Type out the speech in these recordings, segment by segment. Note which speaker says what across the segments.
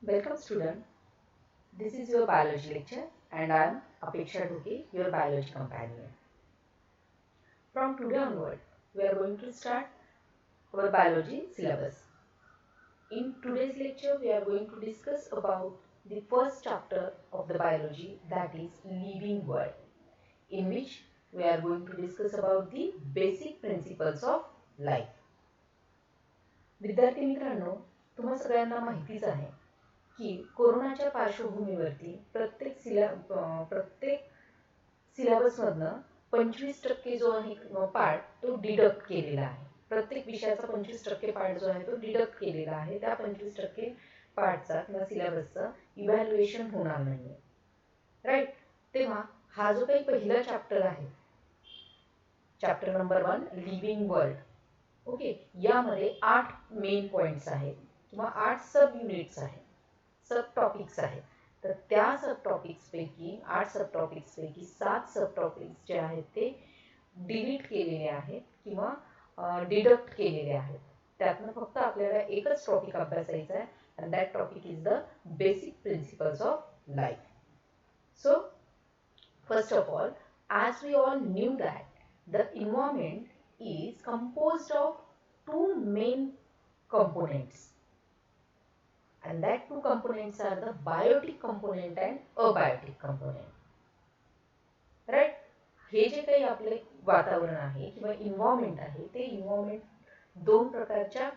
Speaker 1: Welcome student, this is your biology lecture and I am Apeksha Dhuke, your biology companion. From today onward, we are going to start our biology syllabus. In today's lecture, we are going to discuss about the first chapter of the biology, that is living world, in which we are going to discuss about the basic principles of life. विद्यार्थी मित्रांनो, तुम्हा सगळ्यांना माहितीच आहे की कोरोनाच्या पार्श्वभूमीवरती प्रत्येक सिलेबसमधनं 25% जो आहे पार्ट तो डिडक्ट केलेला आहे. प्रत्येक विषयाचा 25% पार्ट जो आहे तो डिडक्ट केलेला आहे. त्या 25% पार्टचा किंवा सिलेबसचा इव्हॅल्युएशन होणार नाही, राईट. तेव्हा हा जो काही पहिला चॅप्टर आहे, chapter number 1 living world, okay, यामध्ये 8 मेन पॉइंट्स आहेत किंवा 8 सब युनिट्स आहेत, सब टॉपिक्स आहेत. तर त्या सब टॉपिक्स पैकी 8 सब टॉपिक्स पैकी 7 सब टॉपिक्स जे आहेत ते डिलीट केलेले आहेत किंवा डिडक्ट केलेले आहेत. त्यातनं फक्त आपल्याला एकच टॉपिक अभ्यासायचा आहे and that topic is the basic principles of life. So first of all, as we all knew that the environment is composed of two main components, and that two components are the biotic component and abiotic component, right. हे जे काही आपले वातावरण आहे किंवा environment आहे ते environment दोन प्रकारच्या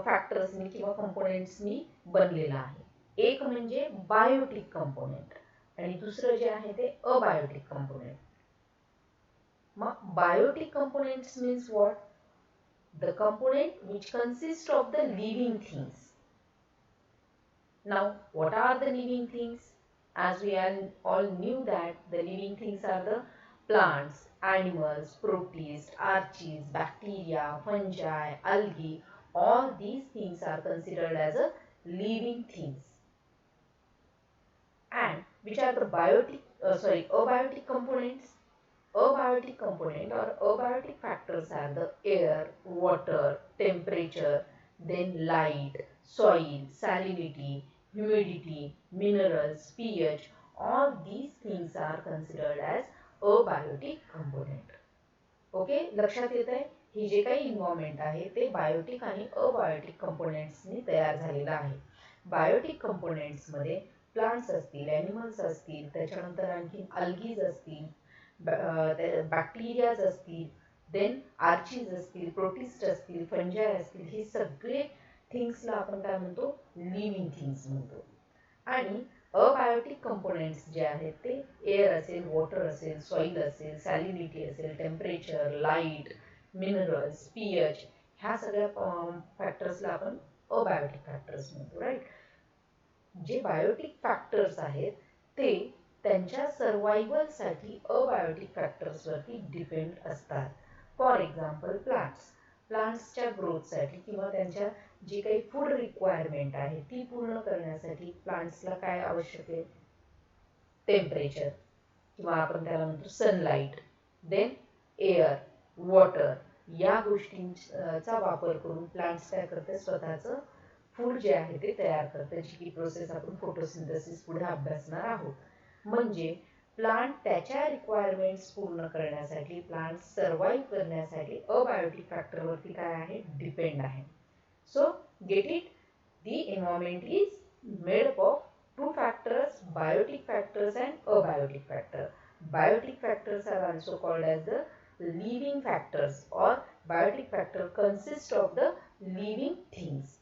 Speaker 1: फॅक्टर्सनी किंवा कंपोनेंट्सनी बनलेलं आहे. एक म्हणजे बायोटिक कंपोनेंट आणि दुसरं जे आहे ते अबायोटिक कंपोनेंट. मग biotic components means what? The component which consist of the living things. Now, what are the living things? As we all knew that the living things are the plants, animals, protists, archees, bacteria, fungi, algae. All these things are considered as a living things. And which are the abiotic components? Abiotic component or abiotic factors are the air, water, temperature, then light, soil, salinity, humidity, minerals, pH. All these things are considered as abiotic component. Okay, लक्षात येत आहे? हे जे काही environment आहे ते Biotique आणि abiotic कंपोनेंट्सनी तयार झालेलं आहे. बायोटिक कंपोनेंट्समध्ये प्लांट्स असतील, ॲनिमल्स असतील, त्याच्यानंतर आणखी अल्गीज असतील, बॅक्टेरियाज असतील, देन आर्चीज असतील, प्रोटिस्ट असतील, फंजाय असतील, हे सगळे थिंग्सला आपण काय म्हणतो? लिव्हिंग थिंग्स म्हणतो. आणि अबायोटिक कंपोनेंट्स जे आहेत ते एअर असेल, वॉटर असेल, सॉईल असेल, सॅलिनिटी असेल, टेम्परेचर, लाईट, मिनरल्स, पीएच, ह्या सगळ्या फॅक्टर्सला आपण अबायोटिक फॅक्टर्स म्हणतो, राईट. जे बायोटिक फॅक्टर्स आहेत ते त्यांच्या सर्वायवलसाठी अबायोटिक फॅक्टर्सवरती डिपेंड असतात. फॉर एक्झाम्पल प्लांट्सच्या ग्रोथसाठी किंवा त्यांच्या जी काही फूड रिक्वायरमेंट आहे ती पूर्ण करण्यासाठी प्लांट्सला काय आवश्यक आहे? टेम्परेचर किंवा आपण त्याला म्हणतो सनलाईट, देन एअर, वॉटर, या गोष्टींचा वापर करून प्लांट्स काय करते? स्वतःचं फूड जे आहे ते तयार करते, जी की प्रोसेस आपण फोटोसिंथेसिस पुढे अभ्यासणार आहोत. म्हणजे प्लांट त्याच्या रिक्वायरमेंट्स पूर्ण करण्यासाठी, प्लांट सर्वाइव्ह करण्यासाठी अबायोटिक फॅक्टरवरती काय आहे? डिपेंड आहे. So get it, the environment is made up of two factors, biotic factors and abiotic factors. Biotic factors are also called as the living factors, or biotic factor consist of the living things,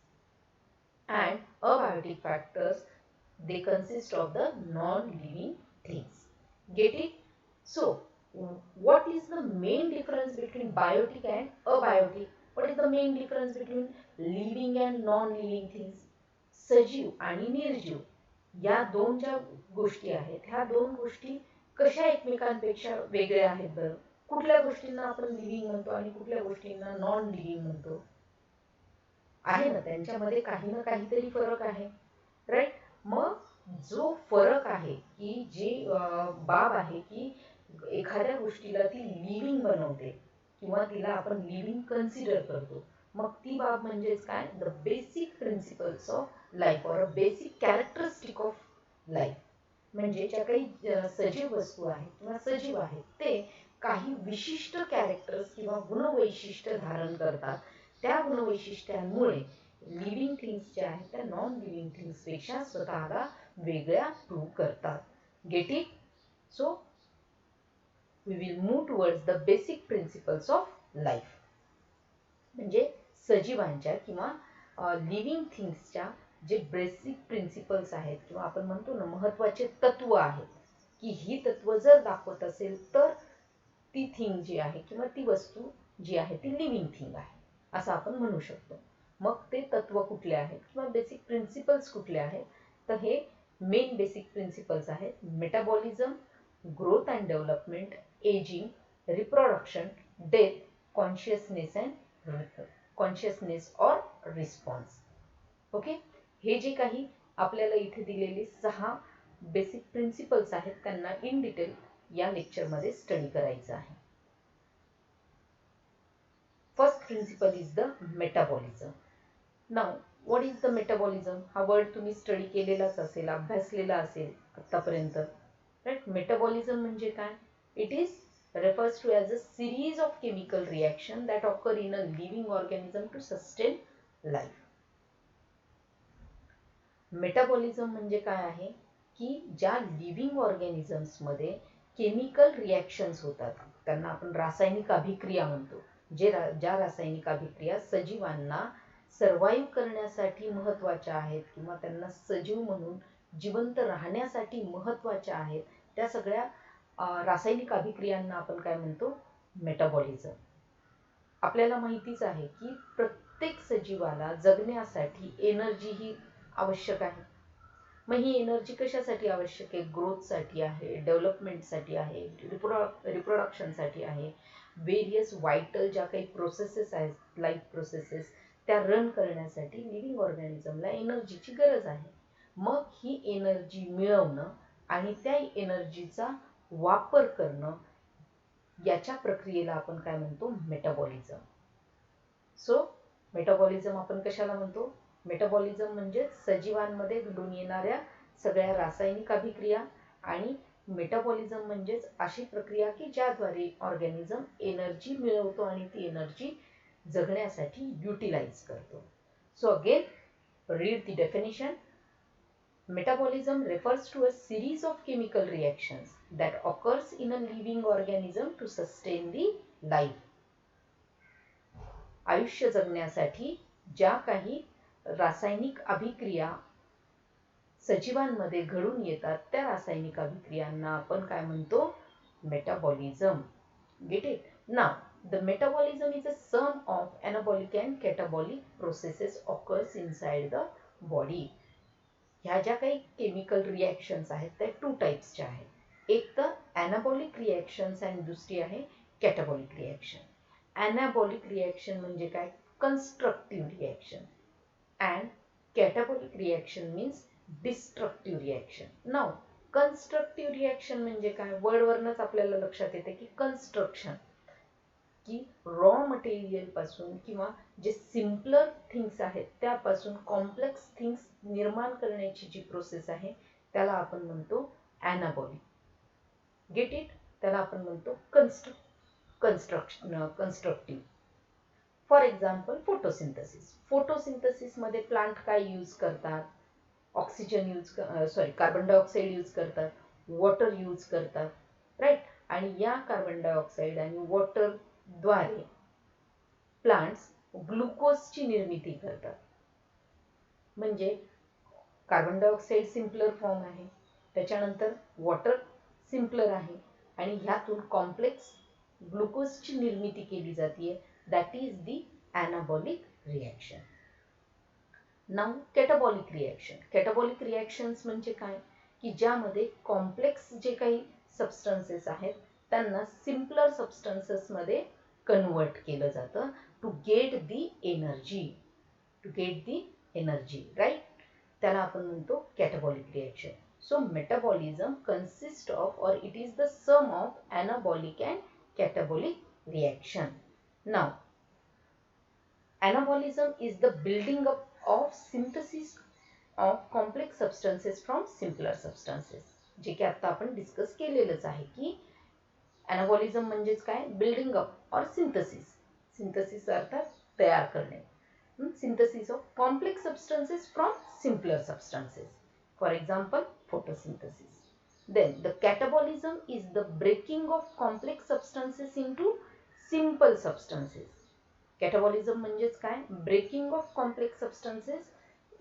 Speaker 1: and abiotic factors, they consist of the non-living things. Get it? So what is the main difference between biotic and abiotic? What is the main difference between living and non-living things? सजीव आणि निर्जीव या दोन ज्या गोष्टी आहेत, ह्या दोन गोष्टी कशा एकमेकांपेक्षा वेगळ्या आहेत बरं? कुठल्या गोष्टींना आपण लिव्हिंग म्हणतो आणि कुठल्या गोष्टींना नॉन लिव्हिंग म्हणतो? आहे ना, त्यांच्यामध्ये काही ना काहीतरी फरक आहे, राईट. मग जो फरक आहे की जे बाब आहे की एखाद्या गोष्टीला ती लिव्हिंग बनवते किंवा तिला आपण लिव्हिंग कन्सिडर करतो, मग ती बाब म्हणजेच काय, the basic principles of life or a basic characteristic of life. म्हणजे ज्या काही सजीव वस्तू आहेत किंवा सजीव आहेत ते काही विशिष्ट कॅरेक्टर्स किंवा गुणवैशिष्ट्य धारण करतात. त्या गुणवैशिष्ट्यांमुळे लिव्हिंग थिंग्स ज्या आहेत त्या नॉन लिव्हिंग थिंग्सपेक्षा स्वतःला वेगळ्या प्रूव्ह करतात. Get it? So we will move towards the basic principles of life. म्हणजे सजीवांच्या किंवा लिव्हिंग थिंग्सच्या जे बेसिक प्रिन्सिपल्स आहेत किंवा आपण म्हणतो ना महत्त्वाचे तत्व आहेत, की ही तत्व जर दाखवत असेल तर ती थिंग जी आहे किंवा ती वस्तू जी आहे ती लिव्हिंग थिंग आहे असं आपण म्हणू शकतो. मग ते तत्व कुठले आहेत किंवा बेसिक प्रिन्सिपल्स कुठले आहेत, तर हे मेन बेसिक प्रिन्सिपल्स आहेत metabolism, growth and development, ageing, reproduction, death, consciousness और रिस्पॉन्स. ओके, हे जे काही आपल्याला इथे दिलेले 6 बेसिक प्रिन्सिपल्स आहेत त्यांना इन डिटेल या लेक्चरमध्ये स्टडी करायचं आहे. First principle is the metabolism. Now what is the metabolism? हा वर्ड तुम्ही स्टडी केलेलाच असेल, अभ्यासलेला असेल आतापर्यंत, राईट. मेटाबॉलिझम म्हणजे काय? It is refers to as a series of chemical reaction that occur in a living organism to sustain life. Metabolism म्हणजे काय आहे की ज्या लिव्हिंग ऑर्गॅनिझम्स मध्ये केमिकल रिॲक्शन्स होतात त्यांना आपण रासायनिक अभिक्रिया म्हणतो. ज्या रासायनिक अभिक्रिया सजीवांना सर्वाइव्ह करण्यासाठी महत्त्वाच्या आहेत किंवा त्यांना सजीव म्हणून जिवंत राहण्यासाठी महत्त्वाच्या आहेत, त्या सगळ्या रासायनिक अभिक्रियांना आपण काय म्हणतो? मेटाबॉलिझम. आपल्याला माहितीच आहे की प्रत्येक सजीवाला जगण्यासाठी एनर्जी ही आवश्यक आहे. मग ही एनर्जी कशासाठी आवश्यक आहे? ग्रोथसाठी आहे, डेव्हलपमेंटसाठी आहे, रिप्रोडक्शनसाठी आहे, वेरियस वायटल ज्या काही प्रोसेसेस आहेत, लाईफ प्रोसेसेस, त्या रन करण्यासाठी लिव्हिंग ऑर्गॅनिझमला एनर्जीची गरज आहे. मग ही एनर्जी मिळवणं आणि त्या एनर्जीचा वापर करणं याच्या प्रक्रियेला आपण काय म्हणतो? मेटाबॉलिझम. सो मेटाबॉलिझम आपण कशाला म्हणतो? मेटाबॉलिझम म्हणजे सजीवांमध्ये घडून येणाऱ्या सगळ्या रासायनिक अभिक्रिया, आणि मेटाबॉलिझम म्हणजेच अशी प्रक्रिया की ज्याद्वारे ऑर्गॅनिझम एनर्जी मिळवतो आणि ती एनर्जी जगण्यासाठी युटिलाइज करतो. So again read the definition. Metabolism refers to a series of chemical reactions that occurs in a living organism to sustain the life. आयुष्य जगण्यासाठी ज्या काही रासायनिक अभिक्रिया सजीवांमध्ये घडून येतात त्या रासायनिक अभिक्रियांना आपण काय म्हणतो? Metabolism. Get it? Now the metabolism is a sum of anabolic and catabolic processes occurs inside the body. ह्या ज्या काही केमिकल रिॲक्शन्स आहेत त्या 2 टाइप्सच्या आहेत. एक तर ॲनाबॉलिक रिॲक्शन्स आणि दुसरी आहे कॅटाबॉलिक रिॲक्शन. ॲनाबॉलिक रिॲक्शन म्हणजे काय? Constructive reaction. And catabolic reaction means destructive reaction. Now constructive reaction म्हणजे काय? वर्डवरनच आपल्याला लक्षात येते की कन्स्ट्रक्शन, की रॉ मटेरियल पासून किंवा जे सिम्पलर थिंग्स आहेत त्यापासून कॉम्प्लेक्स थिंग्स निर्माण करण्याची जी प्रोसेस आहे त्याला आपण म्हणतो ॲनाबॉलिक. Get it? त्याला आपण म्हणतो कन्स्ट्रक्टिव्ह. For example photosynthesis. फोटोसिंथेसिसमध्ये प्लांट काय यूज करतात? ऑक्सिजन कार्बन डायऑक्साईड यूज करतात, वॉटर यूज करतात, राईट. आणि या कार्बन डायऑक्साईड आणि वॉटर द्वारे प्लांट्स ग्लुकोजची निर्मिती करतात. म्हणजे कार्बन डायऑक्साईड सिम्पलर फॉर्म आहे, त्याच्यानंतर वॉटर सिम्पलर आहे आणि ह्यातून कॉम्प्लेक्स ग्लुकोजची निर्मिती केली जाते. That is the anabolic reaction. Now catabolic reaction. Catabolic reactions म्हणजे काय? की ज्यामध्ये कॉम्प्लेक्स जे काही सबस्टन्सेस आहेत त्यांना सिम्पलर सबस्टन्सेसमध्ये कन्वर्ट केलं जातं to get the energy. Right. त्याला आपण म्हणतो catabolic reaction. So metabolism consist of or it is the sum of anabolic and catabolic reaction. Now Anabolism is the building up of synthesis of complex substances from simpler substances. जे की आता आपण discuss केलेलंच आहे की ॲनाबॉलिझम म्हणजेच काय, building up और synthesis. Synthesis अर्थात तयार करणे. Synthesis of complex substances from simpler substances. For example photosynthesis. Then the catabolism is the breaking of complex substances into simple substances. Catabolism म्हणजेच काय, breaking of complex substances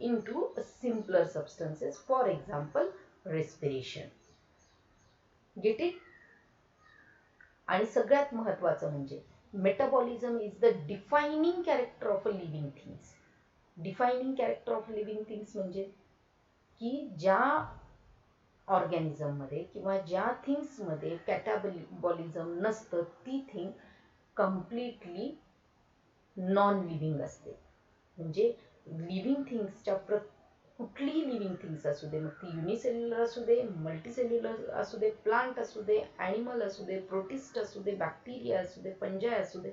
Speaker 1: into simpler substances. For example, respiration. Get it? आणि सगळ्यात महत्त्वाचं म्हणजे metabolism is the defining character of a living things. Defining character of living things म्हणजे की ज्या ऑर्गॅनिझममध्ये किंवा ज्या थिंग्समध्ये कॅटाबॉलिझम नसतं ती थिंग कम्प्लिटली नॉन लिव्हिंग असते. म्हणजे लिव्हिंग थिंग्सच्या कुठलीही लिव्हिंग थिंग्स असू दे, मग ती युनिसेल्युलर असू दे, मल्टीसेल्युलर असू दे, प्लांट असू दे, ॲनिमल असू दे, प्रोटिस्ट असू दे, बॅक्टेरिया असू दे, फंजाय असू दे,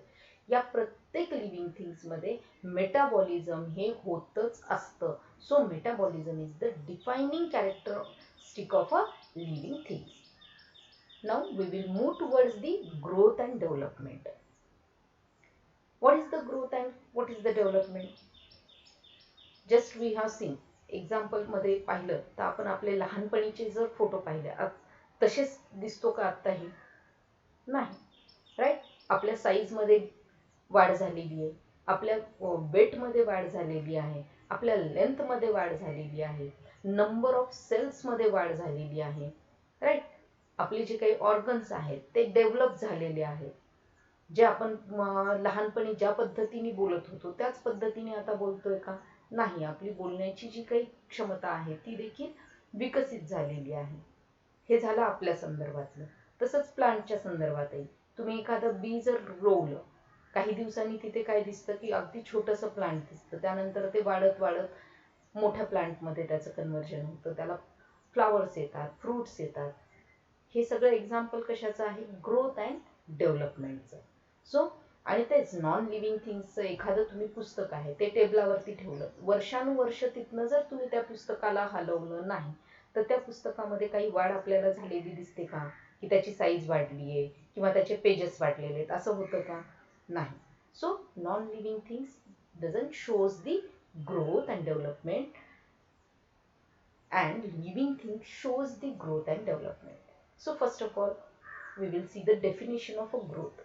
Speaker 1: या प्रत्येक लिव्हिंग थिंग्समध्ये मेटाबॉलिझम हे होतच असतं. So metabolism is the defining characteristic of a living things. Now we will move towards the growth and development. What is the growth and what is the development? Just we have seen. Example मध्ये पाहिलं तर आपण आपले लहानपणीचे जर photo पाहिले तसेच दिसतो का आत्ताही? नाही, राईट. आपल्या साईजमध्ये वाढ झालेली आहे, आपल्या वेटमध्ये वाढ झालेली आहे, आपल्या लेंथमध्ये वाढ झालेली आहे, नंबर ऑफ सेल्समध्ये वाढ झालेली आहे, राईट. आपले जे काही ऑर्गन्स आहेत ते डेव्हलप झालेले आहेत. जे आपण लहानपणी ज्या पद्धतीने बोलत होतो त्याच पद्धतीने आता बोलतोय का? नाही. आपली बोलण्याची जी काही क्षमता आहे ती देखील विकसित झालेली आहे. हे झालं आपल्या संदर्भातलं. तसंच प्लांटच्या संदर्भातही तुम्ही एखादं बी जर रोवलं, काही दिवसांनी तिथे काय दिसतं की अगदी छोटंसं प्लांट दिसतं, त्यानंतर ते वाढत वाढत मोठ्या प्लांटमध्ये त्याचं कन्व्हर्जन होतं, त्याला फ्लावर्स येतात, फ्रूट्स येतात. हे सगळं एक्झाम्पल कशाचं आहे? Growth and डेव्हलपमेंटचं. सो आणि तेच नॉन लिव्हिंग थिंग्सचं एखादं तुम्ही पुस्तक आहे ते टेबलावरती ठेवलं, वर्षानुवर्ष तिथनं जर तुम्ही त्या पुस्तकाला हलवलं नाही तर त्या पुस्तकामध्ये काही वाढ आपल्याला झालेली दिसते का? की त्याची साईज वाढली आहे किंवा त्याचे पेजेस वाढलेले आहेत, असं होतं का? नाही. So non living things doesn't shows the growth and development and living thing shows the growth and development. So first of all, we will see the definition of a growth.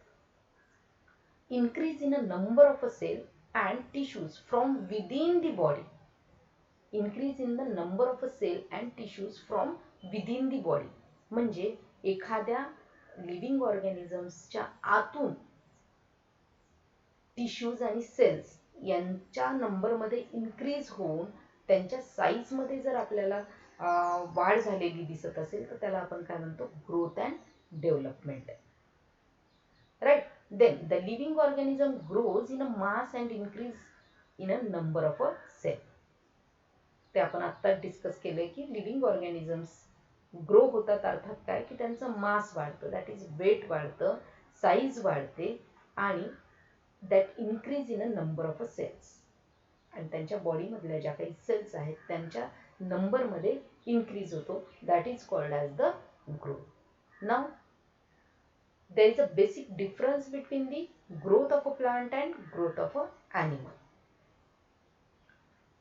Speaker 1: Increase in a number of a cell and tissues from within the body. Increase in the number of a cell and tissues from within the body. म्हणजे एखाद्या living ऑर्गॅनिझम्सच्या आतून tissues आणि cells यांच्या नंबरमध्ये increase होऊन त्यांच्या साईजमध्ये जर आपल्याला वाढ झालेली दिसत असेल तर त्याला आपण काय म्हणतो? Growth and development, right. Then the living organism grows in a mass and increase in a number of a cell. ते आपण आत्ता डिस्कस केलंय की लिव्हिंग ऑर्गॅनिझम्स ग्रो होतात अर्थात काय की त्यांचं मास वाढतं, दॅट इज वेट वाढतं, साईज वाढते आणि that increase in a number of a sales. आणि त्यांच्या बॉडीमधल्या ज्या काही सेल्स आहेत त्यांच्या नंबरमध्ये इन्क्रीज होतो, that is called as the growth. Now there is a basic difference between the growth of a plant and growth of a animal.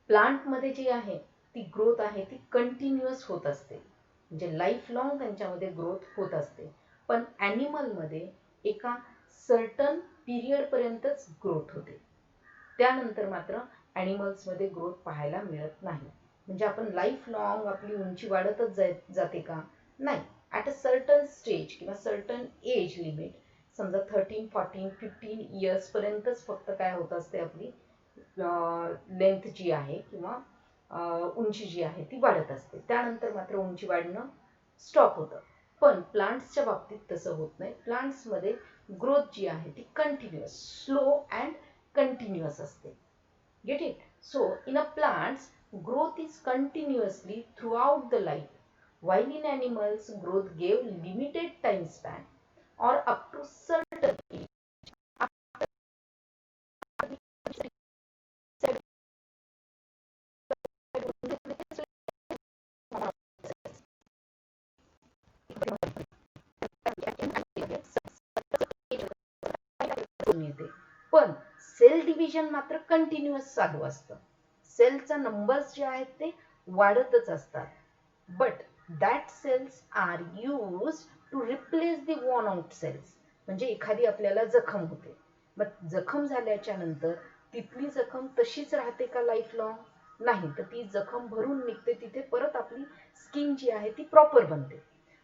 Speaker 1: Plant मध्ये जी आहे ती ग्रोथ आहे ती कंटिन्युअस होत असते, म्हणजे लाईफ लॉंग त्यांच्यामध्ये ग्रोथ होत असते. पण ॲनिमल मध्ये एका सर्टन पीरियड पर्यंतच ग्रोथ होते, त्यानंतर मात्र ॲनिमल्समध्ये ग्रोथ पाहायला मिळत नाही. म्हणजे आपण लाईफ लॉंग आपली उंची वाढतच जाते का? नाही. ॲट अ सर्टन स्टेज किंवा सर्टन एज लिमिट, समजा 13, 14, 15 इयर्सपर्यंतच फक्त काय होत असते, आपली लेंथ जी आहे किंवा उंची जी आहे ती वाढत असते, त्यानंतर मात्र उंची वाढणं स्टॉप होतं. पण प्लांट्सच्या बाबतीत तसं होत नाही. प्लांट्समध्ये ग्रोथ जी आहे ती कंटिन्युअस, स्लो अँड कंटिन्युअस असते. Get it? So in a plants, growth is continuously throughout the life, while in animals, growth gave limited time span or up to certain age. Division मात्र continuous चालू असतं. सेलचा numbers जे आहेत ते वाढतच असतात. But that cells are use to replace the worn out cells. म्हणजे एखादी आपल्याला जखम होते, मग जखम झाल्याच्या नंतर तिथली जखम तशीच राहते का लाईफ लॉंग? नाही, तर ती जखम भरून निघते, तिथे परत आपली स्किन जी आहे ती प्रॉपर बनते.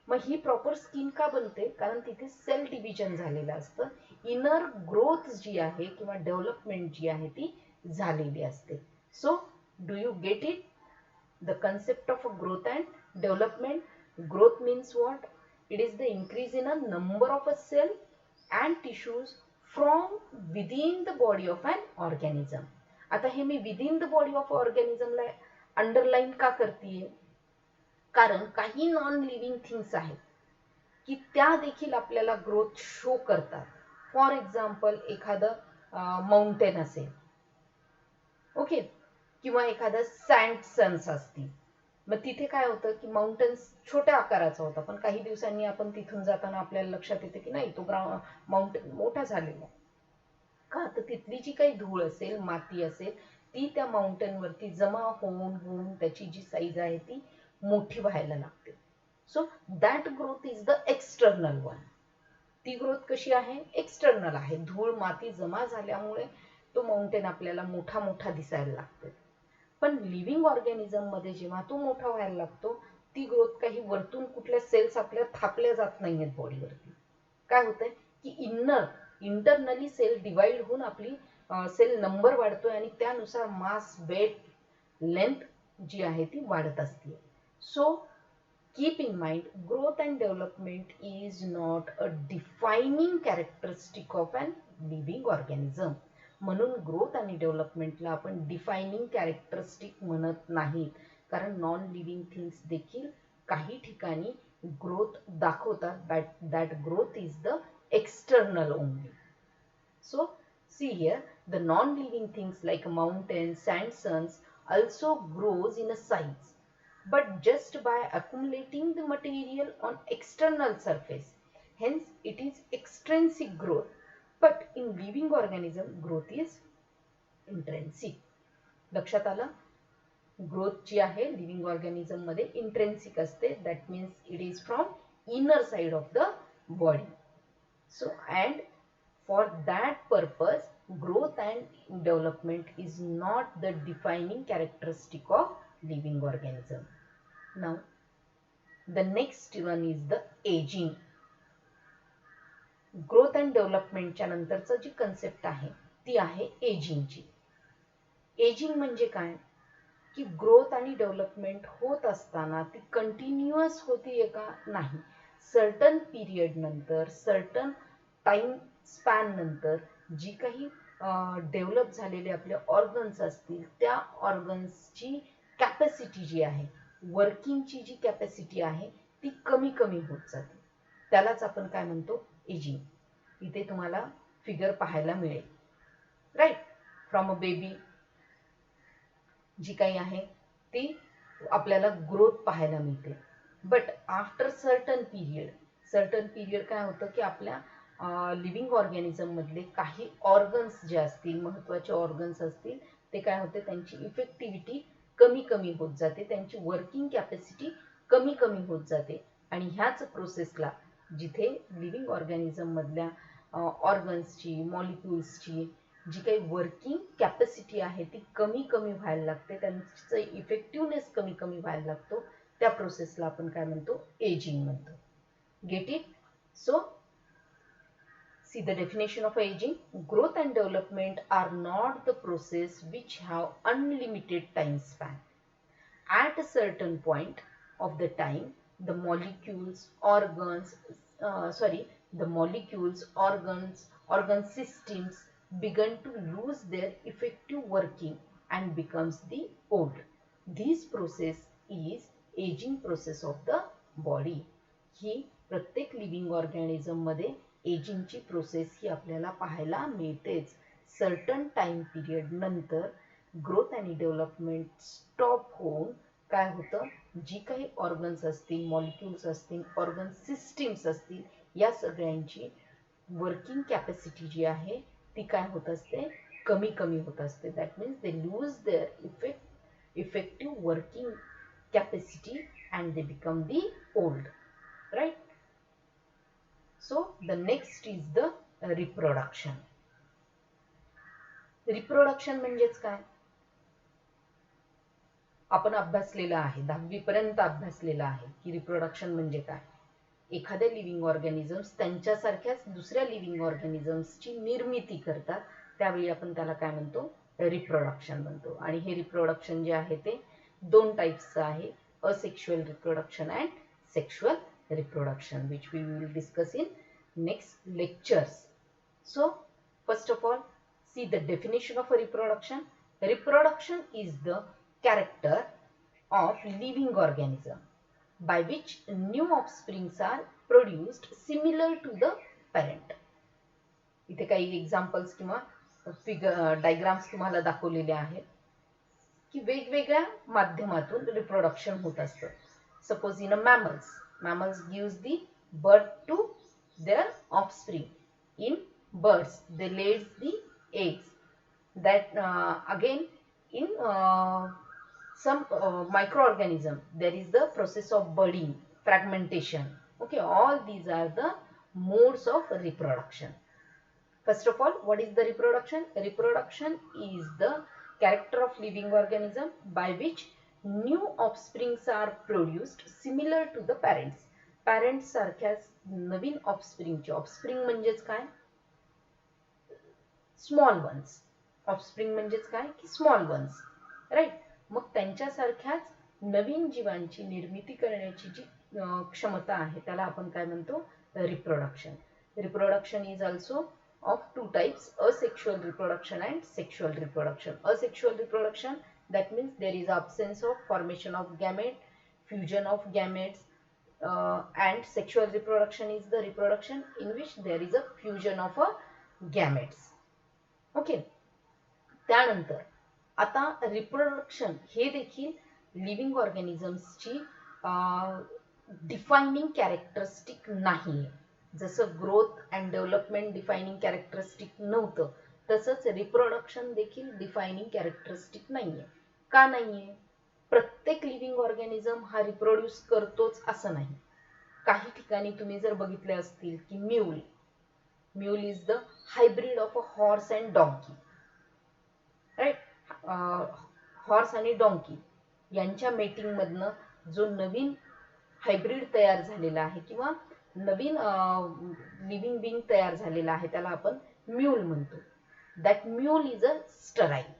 Speaker 1: मग ही प्रॉपर स्किन का बनते? कारण तिथे सेल डिव्हिजन झालेलं असतं, इनर ग्रोथ जी आहे किंवा डेव्हलपमेंट जी आहे ती झालेली असते. So do you get it? The concept of a growth and development. Growth means what? It is the increase in a number of a cell and tissues from within the body of an organism. आता हे मी within the body of organism ला underline का करतीये? कारण काही non living things आहेत की त्या देखील आपल्याला ग्रोथ शो करतात. फॉर एक्झाम्पल एखादं माउंटेन असेल, ओके, किंवा एखादं सँडसन्स असतील. मग तिथे काय होतं की माउंटन्स छोट्या आकाराचा होता, पण काही दिवसांनी आपण तिथून जाताना आपल्याला लक्षात येते की नाही, तो माउंटेन मोठा झालेला. का? तर तिथली जी काही धूळ असेल, माती असेल, ती त्या माउंटेनवरती जमा होऊन होऊन त्याची जी साईज आहे ती मोठी व्हायला लागते. So that growth is the external one. ती ग्रोथ कशी आहे? एक्सटर्नल आहे. धूळ माती जमा झाल्यामुळे तो माउंटेन आपल्याला मोठा मोठा दिसायला लागतो. पण लिव्हिंग ऑर्गॅनिझम मध्ये जेव्हा तो मोठा व्हायला लागतो, ती ग्रोथ काही वरतून कुठल्या सेल्स आपल्या थापल्या जात नाहीयेत बॉडीवरती. काय होतंय की इंटरनली सेल डिवाइड होऊन आपली सेल नंबर वाढतोय आणि त्यानुसार मास, वेट, लेंथ जी आहे ती वाढत असते. So keep in mind, growth and development is not a defining characteristic of an living organism. म्हणून ग्रोथ आणि डेव्हलपमेंटला आपण डिफायनिंग कॅरेक्टरिस्टिक म्हणत नाहीत, कारण नॉन लिव्हिंग थिंग्स देखील काही ठिकाणी ग्रोथ दाखवतात. That growth is the external only. So see here, the non living things like mountains, sandstones also grows in a size, but just by accumulating the material on external surface. Hence, it is extrinsic growth. But in living organism, growth is intrinsic. लक्षात आलं? Growth जी आहे living organism मध्ये intrinsic असते. That means it is from inner side of the body. So and for that purpose, growth and development is not the defining characteristic of living organism. Now, the next one is the aging. Growth and development च्या नंतरचं जी concept आहे ती आहे एजिंगची. Ageing म्हणजे काय की growth आणि development होत असताना ती कंटिन्युअस होतीये का? नाही. सर्टन पिरियड नंतर, सर्टन टाइम स्पॅन नंतर जी काही डेव्हलप झालेले आपले ऑर्गन्स असतील, त्या ऑर्गन्सची कॅपॅसिटी जी आहे, वर्किंगची जी कॅपॅसिटी आहे ती कमी कमी होत जाते. त्यालाच आपण काय म्हणतो? एजिंग. इथे तुम्हाला फिगर पाहायला मिळेल, राईट? फ्रॉम अ बेबी जी काही आहे ती आपल्याला ग्रोथ पाहायला मिळते. बट आफ्टर सर्टन पिरियड काय होतं की आपल्या लिव्हिंग ऑर्गॅनिझम मधले काही ऑर्गन्स जे असतील, महत्त्वाचे ऑर्गन्स असतील, ते काय होते, त्यांची इफेक्टिव्हिटी कमी कमी होत जाते, त्यांची वर्किंग कॅपॅसिटी कमी कमी होत जाते. आणि ह्याच प्रोसेसला जिथे लिव्हिंग ऑर्गॅनिझम मधल्या ऑर्गन्सची, मॉलिक्युल्सची जी काही वर्किंग कॅपॅसिटी आहे ती कमी कमी व्हायला लागते, त्यांचं इफेक्टिव्हनेस कमी कमी व्हायला लागतो, त्या प्रोसेसला आपण काय म्हणतो? एजिंग म्हणतो. Gate it? So see the definition of aging. Growth and development are not the process which have unlimited time span. At a certain point of the time, the molecules, organ systems begin to lose their effective working and becomes the old. This process is aging process of the body. ही प्रत्येक living organism मध्ये एजिंगची process ही आपल्याला पाहायला मिळतेच. Certain time period नंतर growth आणि development stop होऊन काय होतं, जी काही ऑर्गन्स असतील, मॉलिक्युल्स असतील, ऑर्गन सिस्टीम्स असतील, या सगळ्यांची वर्किंग कॅपॅसिटी जी आहे ती काय होत असते? कमी कमी होत असते. That means they lose their effective working capacity and they become the old, right? So the next is the reproduction. Reproduction म्हणजेच काय? आपण अभ्यासलेलं आहे, 10वी पर्यंत अभ्यासलेलं आहे की रिप्रोडक्शन म्हणजे काय. एखाद्या लिव्हिंग ऑर्गॅनिझम्स त्यांच्यासारख्याच दुसऱ्या लिव्हिंग ऑर्गॅनिझम्सची निर्मिती करतात, त्यावेळी आपण त्याला काय म्हणतो? रिप्रोडक्शन म्हणतो. आणि हे रिप्रोडक्शन जे आहे ते 2 टाइप्सचं आहे, asexual reproduction and sexual reproduction, which we will discuss in next lectures. So first of all, see the definition of a reproduction. Reproduction is the character of living organism by which new offsprings are produced similar to the parent. इथे काही examples किंवा diagrams तुम्हाला दाखवलेले आहेत की वेगवेगळ्या माध्यमातून reproduction होत असतं. Suppose in a mammals gives the birth to their offspring. In birds they lays the eggs. That again in some microorganism there is the process of budding, fragmentation. Okay, all these are the modes of reproduction. First of all, what is the reproduction? Reproduction is the character of living organism by which new offsprings are produced similar to the parents. Parents सारख्याच नवीन ऑफस्प्रिंगचे, offspring म्हणजेच काय? Small once. Offspring म्हणजेच काय की small once, right? मग त्यांच्यासारख्याच नवीन जीवांची निर्मिती करण्याची जी क्षमता आहे त्याला आपण काय म्हणतो? Reproduction. Reproduction is also of 2 types, asexual reproduction and sexual reproduction. Asexual reproduction, that means there is absence of formation of gamete, fusion of gametes, and sexual reproduction is the reproduction in which there is a fusion of gametes. Okay, त्यानंतर आता reproduction हे देखील living ऑर्गॅनिझम्सची defining characteristic नाही. जसं growth and development defining characteristic नव्हतं, तसंच reproduction देखील defining characteristic नाहीये. का नाहीये? प्रत्येक लिव्हिंग ऑर्गॅनिझम हा रिप्रोड्यूस करतोच असं नाही. काही ठिकाणी तुम्ही जर बघितले असतील की mule is the hybrid of a horse and donkey, right? Horse आणि डॉंकी यांच्या मेटिंग मधनं जो नवीन हायब्रिड तयार झालेला आहे किंवा नवीन लिव्हिंग बिंग तयार झालेला आहे त्याला आपण म्यूल म्हणतो. That mule is a sterile.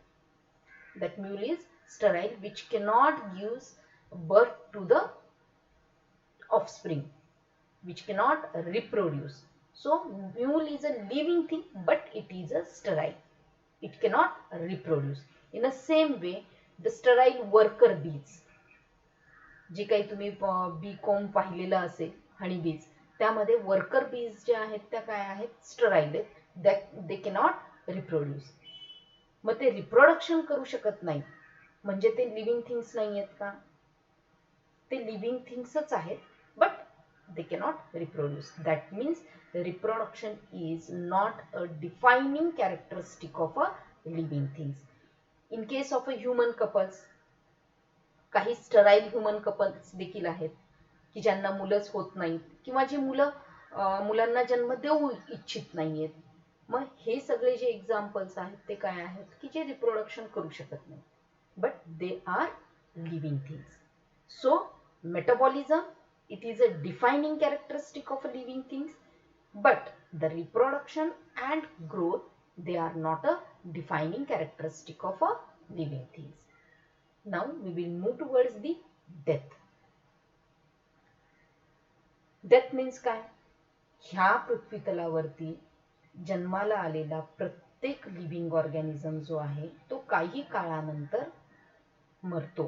Speaker 1: That mule is sterile which cannot gives birth to the offspring, which cannot reproduce. So mule is a living thing but it is a sterile. It cannot reproduce. In a same way the sterile worker bees, जे काही तुम्ही बी com पाहिलेलं असेल, हनी बीज, त्यामध्ये worker bees जे आहेत त्या काय आहेत? स्टराईल आहेत. That they cannot reproduce. मग ते रिप्रोडक्शन करू शकत नाही म्हणजे ते लिव्हिंग थिंग्स नाही आहेत का? ते लिव्हिंग थिंग्सच आहेत but they cannot reproduce. That means reproduction is not a defining characteristic of a living things. In case of a human couples, काही स्टराईल ह्युमन कपल्स देखील आहेत की ज्यांना मुलंच होत नाहीत किंवा जी मुलांना जन्म देऊ इच्छित नाहीयेत. मग हे सगळे जे एक्झाम्पल्स आहेत ते काय आहेत की जे रिप्रोडक्शन करू शकत नाही but they are living things. So metabolism, it is a defining characteristic of a living things but the reproduction and growth they are not a defining characteristic of a living things. Now we will move towards the death. Death means काय? ह्या पृथ्वी तलावरती जन्माला आलेला प्रत्येक living organism जो आहे तो काही काळानंतर मरतो.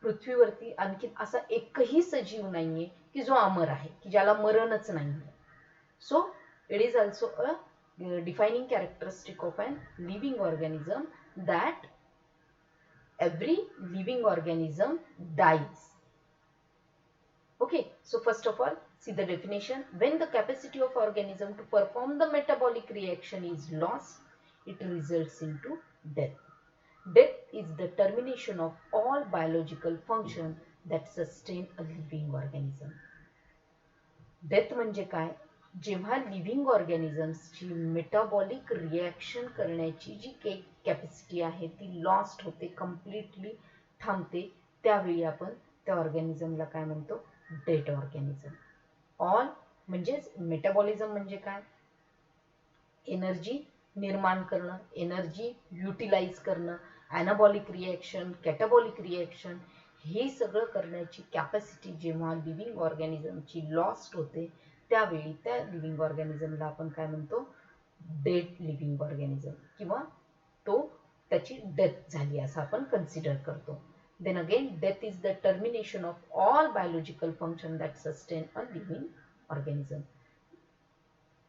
Speaker 1: पृथ्वीवरती आणखी असा एकही सजीव नाहीये की जो अमर आहे, की ज्याला मरणच नाहीये. So it is also a defining characteristic of an living organism that every living organism dies. Okay, so first of all See the definition. When the capacity of organism to perform the metabolic reaction is lost, it results into death. Death is the termination of all biological function that sustain a living organism. Death म्हणजे काय? जेव्हा living ऑर्गॅनिझम्सची metabolic reaction करण्याची जी capacity आहे ती lost होते, completely थांबते, त्यावेळी आपण त्या ऑर्गॅनिझमला काय म्हणतो? Dead organism. ऑल म्हणजेच मेटाबॉलिझम म्हणजे काय? एनर्जी निर्माण करणं, एनर्जी युटिलाइज करणं, ॲनाबॉलिक रिॲक्शन, कॅटाबॉलिक रिॲक्शन, हे सगळं करण्याची कॅपॅसिटी जेव्हा लिव्हिंग ऑर्गॅनिझमची लॉस्ट होते, त्यावेळी त्या लिव्हिंग ऑर्गॅनिझमला आपण काय म्हणतो? डेड लिव्हिंग ऑर्गॅनिझम, किंवा तो त्याची डेथ झाली असं आपण कन्सिडर करतो. Then again, death is the termination of all biological function that sustain a living organism.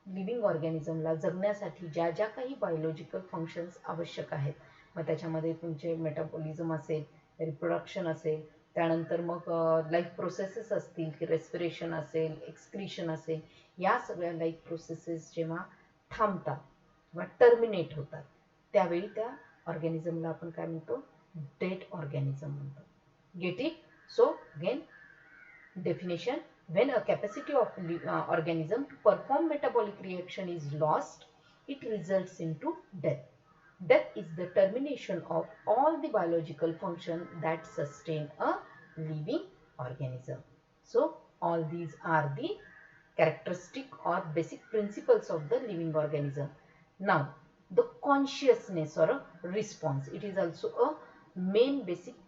Speaker 1: Living ऑर्गॅनिझमला जगण्यासाठी ज्या ज्या काही बायोलॉजिकल फंक्शन्स आवश्यक आहेत, मग त्याच्यामध्ये तुमचे मेटाबॉलिझम असेल, रिप्रोडक्शन असेल, त्यानंतर मग लाईफ प्रोसेसेस असतील, की रेस्पिरेशन असेल, एक्सक्रीशन असेल, या सगळ्या लाईफ प्रोसेसेस जेव्हा थांबतात किंवा टर्मिनेट होतात, त्यावेळी त्या ऑर्गॅनिझमला आपण काय म्हणतो? डेड ऑर्गॅनिझम म्हणतो. Gate it? So again definition. When a capacity of organism to perform metabolic reaction is lost, it results into death. Death is the termination of all the biological function that sustain a living organism. So all these are the characteristic or basic principles of the living organism. Now the consciousness or a response, it is also a main basic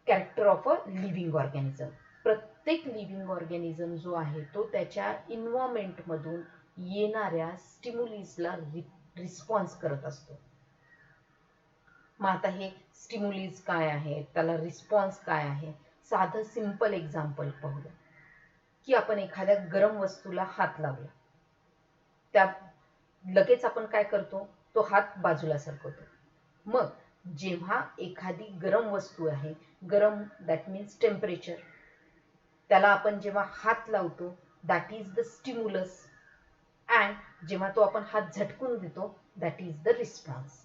Speaker 1: character of a living organism. प्रत्येक living organism जो आहे तो त्याच्या इन्व्हायरमेंटमधून येणाऱ्या स्टिम्युलीजला response करत असतो. मग आता हे स्टिम्युलीज काय आहे, त्याला रिस्पॉन्स काय आहे? साधं सिंपल एक्झाम्पल पाहूया, की आपण एखाद्या गरम वस्तूला हात लावला, त्या लगेच आपण काय करतो? तो हात बाजूला सरकवतो. मग जेव्हा एखादी गरम वस्तू आहे, गरम दॅट मीन्स टेम्परेचर, त्याला आपण जेव्हा हात लावतो that is the stimulus, and जेव्हा तो आपण हात झटकून देतो दॅट इज द रिस्पॉन्स.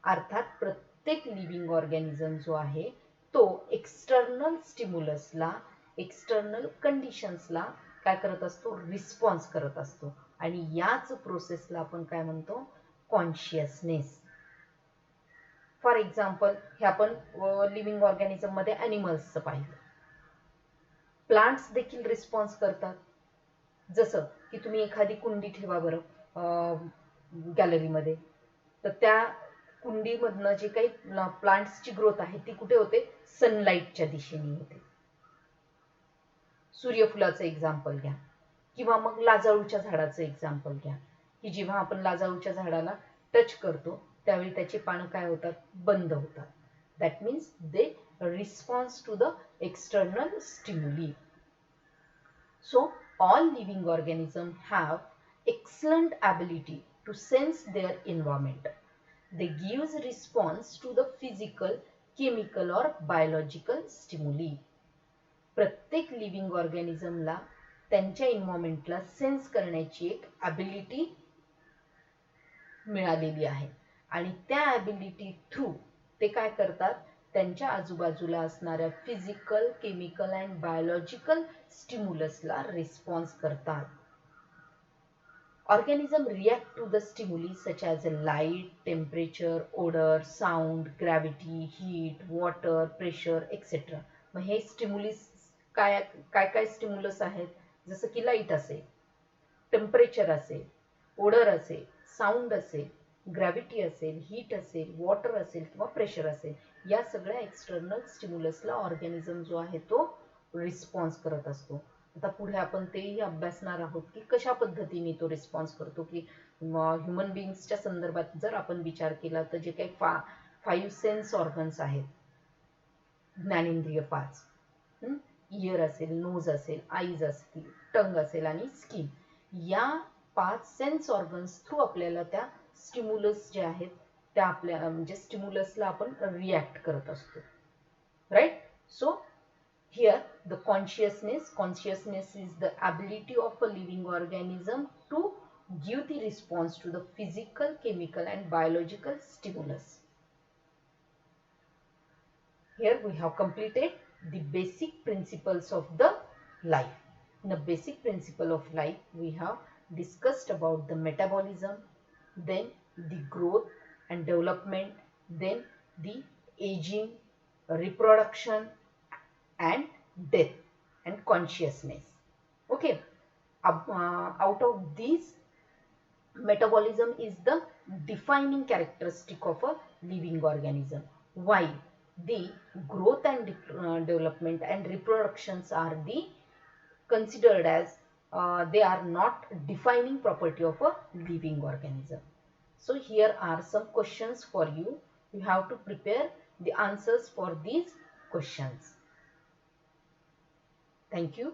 Speaker 1: अर्थात प्रत्येक लिव्हिंग ऑर्गॅनिझम जो आहे तो एक्सटर्नल स्टिम्युलसला, एक्सटर्नल कंडिशन्सला काय करत असतो? रिस्पॉन्स करत असतो. आणि याच प्रोसेसला आपण काय म्हणतो? कॉन्शियसनेस. फॉर एक्झाम्पल, हे आपण लिव्हिंग ऑर्गॅनिझम मध्ये ॲनिमल्सचं पाहिलं. प्लांट्स देखील रिस्पॉन्स करतात. जसं की तुम्ही एखादी कुंडी ठेवा बरं गॅलरीमध्ये, तर त्या कुंडीमधनं जे काही प्लांट्सची ग्रोथ आहे ती कुठे होते? सनलाईटच्या दिशेने होते. सूर्यफुलाचं एक्झाम्पल घ्या, किंवा मग लाजाळूच्या झाडाचं एक्झाम्पल घ्या, की जेव्हा आपण लाजाळूच्या झाडाला टच करतो त्यावेळी त्याची पानं काय होतात? बंद होतात. That means they response to the external stimuli. So all living organisms have excellent ability to sense their environment. They give response to the physical, chemical or biological stimuli. प्रत्येक लिव्हिंग ऑर्गॅनिझमला त्यांच्या एन्व्हायरमेंटला सेन्स करण्याची एक ability मिळालेली आहे, आणि त्या ability through ते काय करतात? त्यांच्या आजूबाजूला असणाऱ्या फिजिकल, केमिकल अँड बायोलॉजिकल स्टिम्युलसला रिस्पॉन्स करतात. Organism react to the stimuli such as a light, temperature, odour, sound, gravity, heat, water, pressure etcetera. मग हे स्टिम्युलीस काय काय स्टिम्युलस आहेत? जसं की लाईट असेल, टेम्परेचर असेल, ओडर असेल, साऊंड असेल, ग्रॅव्हिटी असेल, हीट असेल, वॉटर असेल किंवा प्रेशर असेल, या सगळ्या एक्सटर्नल स्टिम्युलसला ऑर्गॅनिझम जो आहे तो रिस्पॉन्स करत असतो. आता पुढे आपण तेही अभ्यासणार आहोत की कशा पद्धतीने तो रिस्पॉन्स करतो. की ह्युमन बिंग्सच्या संदर्भात जर आपण विचार केला तर जे काही 5 सेन्स ऑर्गन्स आहेत, ज्ञानेंद्रिय 5, इयर असेल, नोज असेल, आईज असतील, टंग असेल आणि स्किन, या 5 सेन्स ऑर्गन्स थ्रू आपल्याला त्या स्टिम्युलस जे आहेत त्या आपल्या म्हणजे स्टिम्युलसला आपण रिॲक्ट करत असतो. Right? So Here the consciousness is the ability of a living organism to give the response to the physical, chemical and biological stimulus. Here we have completed the basic principles of the life. In the basic principle of life, we have discussed about the metabolism, then the growth and development, then the aging, reproduction and death and consciousness. Okay, out of these, metabolism is the defining characteristic of a living organism, while the growth and development and reproductions are the considered as they are not defining property of a living organism. So here are some questions for you. You have to prepare the answers for these questions. Thank you.